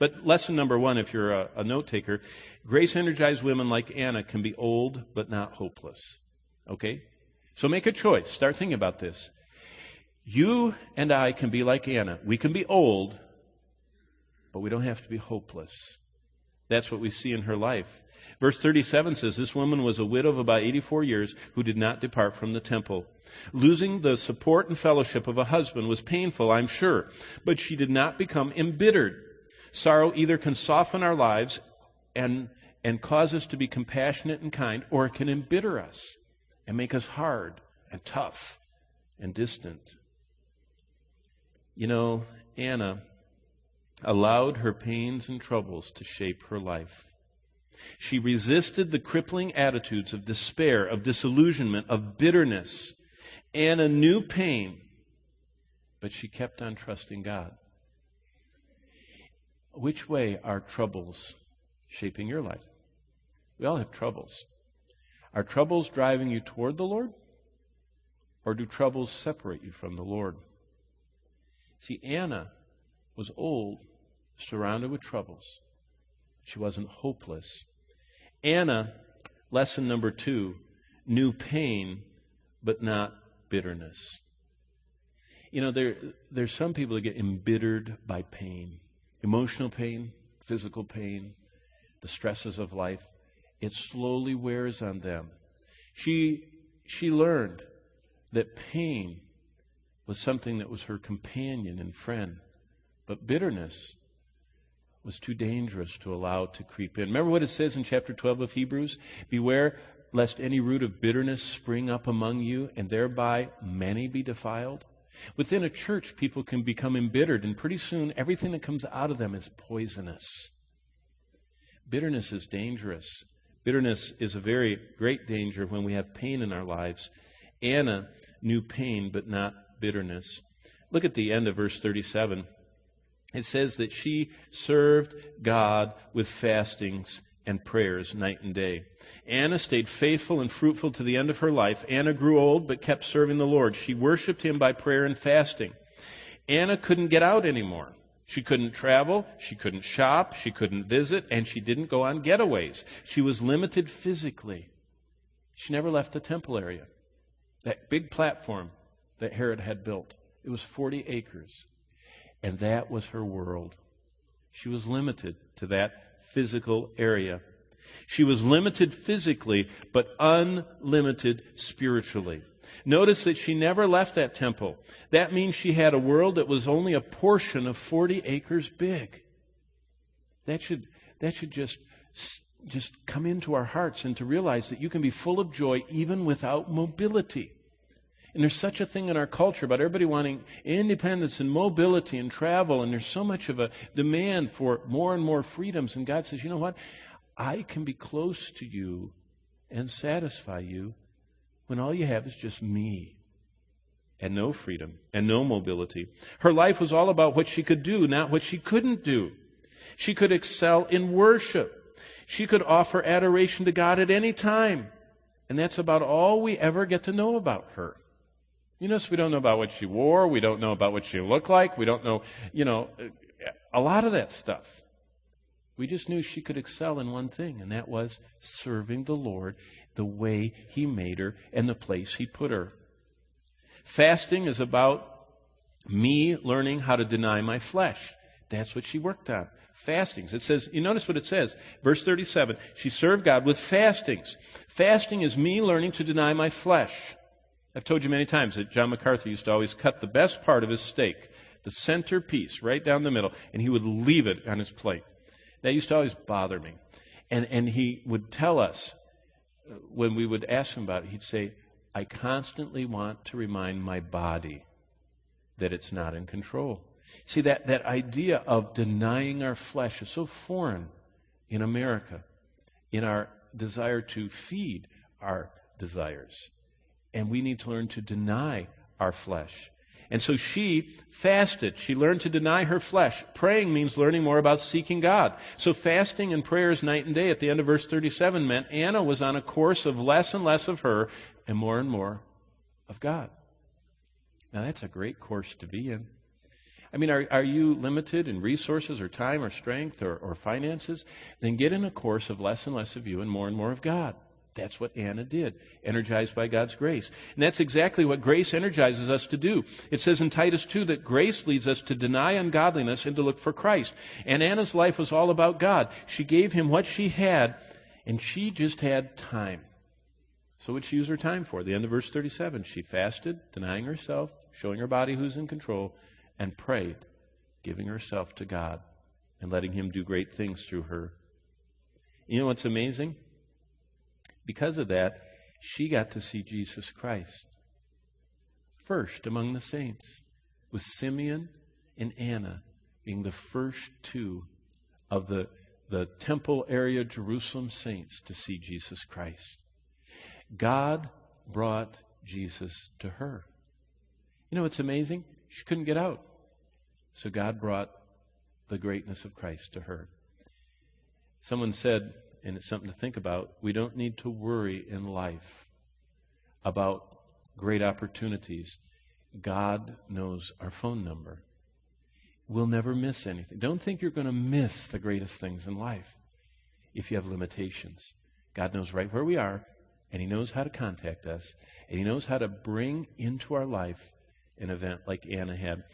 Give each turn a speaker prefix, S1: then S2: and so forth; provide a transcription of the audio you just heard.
S1: But lesson number one, if you're a note taker, grace-energized women like Anna can be old but not hopeless. Okay? So make a choice. Start thinking about this. You and I can be like Anna. We can be old, but we don't have to be hopeless. That's what we see in her life. Verse 37 says, this woman was a widow of about 84 years who did not depart from the temple. Losing the support and fellowship of a husband was painful, I'm sure, but she did not become embittered. Sorrow either can soften our lives and cause us to be compassionate and kind, or it can embitter us and make us hard and tough and distant. You know, Anna allowed her pains and troubles to shape her life. She resisted the crippling attitudes of despair, of disillusionment, of bitterness. Anna knew pain, but she kept on trusting God. Which way are troubles shaping your life? We all have troubles. Are troubles driving you toward the Lord? Or do troubles separate you from the Lord? See, Anna was old, surrounded with troubles. She wasn't hopeless. Anna, lesson number 2, knew pain, but not bitterness. You know, there's some people that get embittered by pain. Emotional pain, physical pain, the stresses of life. It slowly wears on them. She learned that pain was something that was her companion and friend. But bitterness was too dangerous to allow it to creep in. Remember what it says in chapter 12 of Hebrews? Beware lest any root of bitterness spring up among you, and thereby many be defiled. Within a church, people can become embittered, and pretty soon everything that comes out of them is poisonous. Bitterness is dangerous. Bitterness is a very great danger when we have pain in our lives. Anna knew pain, but not bitterness. Look at the end of verse 37. It says that she served God with fastings and prayers night and day. Anna stayed faithful and fruitful to the end of her life. Anna grew old but kept serving the Lord. She worshiped Him by prayer and fasting. Anna couldn't get out anymore. She couldn't travel, she couldn't shop, she couldn't visit, and she didn't go on getaways. She was limited physically. She never left the temple area. That big platform that Herod had built, it was 40 acres. And that was her world. She was limited to that physical area. She was limited physically, but unlimited spiritually. Notice that she never left that temple. That means she had a world that was only a portion of 40 acres big. That should just come into our hearts, and to realize that you can be full of joy even without mobility. And there's such a thing in our culture about everybody wanting independence and mobility and travel, and there's so much of a demand for more and more freedoms. And God says, you know what? I can be close to you and satisfy you when all you have is just me and no freedom and no mobility. Her life was all about what she could do, not what she couldn't do. She could excel in worship. She could offer adoration to God at any time. And that's about all we ever get to know about her. You notice we don't know about what she wore. We don't know about what she looked like. We don't know, a lot of that stuff. We just knew she could excel in one thing, and that was serving the Lord the way He made her and the place He put her. Fasting is about me learning how to deny my flesh. That's what she worked on. Fastings. It says, you notice what it says, verse 37, she served God with fastings. Fasting is me learning to deny my flesh. I've told you many times that John MacArthur used to always cut the best part of his steak, the center piece, right down the middle, and he would leave it on his plate. That used to always bother me. And he would tell us, when we would ask him about it, he'd say, I constantly want to remind my body that it's not in control. See, that idea of denying our flesh is so foreign in America, in our desire to feed our desires. And we need to learn to deny our flesh. And so she fasted. She learned to deny her flesh. Praying means learning more about seeking God. So fasting and prayers night and day at the end of verse 37 meant Anna was on a course of less and less of her and more of God. Now that's a great course to be in. I mean, are you limited in resources or time or strength or finances? Then get in a course of less and less of you and more of God. That's what Anna did, energized by God's grace. And that's exactly what grace energizes us to do. It says in Titus 2 that grace leads us to deny ungodliness and to look for Christ. And Anna's life was all about God. She gave him what she had, and she just had time. So what did she use her time for? The end of verse 37, she fasted, denying herself, showing her body who's in control, and prayed, giving herself to God and letting him do great things through her. You know what's amazing? Because of that, she got to see Jesus Christ first among the saints, with Simeon and Anna being the first two of the temple area Jerusalem saints to see Jesus Christ. God brought Jesus to her. You know what's amazing? She couldn't get out. So God brought the greatness of Christ to her. Someone said, and it's something to think about, we don't need to worry in life about great opportunities. God knows our phone number. We'll never miss anything. Don't think you're going to miss the greatest things in life if you have limitations. God knows right where we are, and He knows how to contact us, and He knows how to bring into our life an event like Anna had.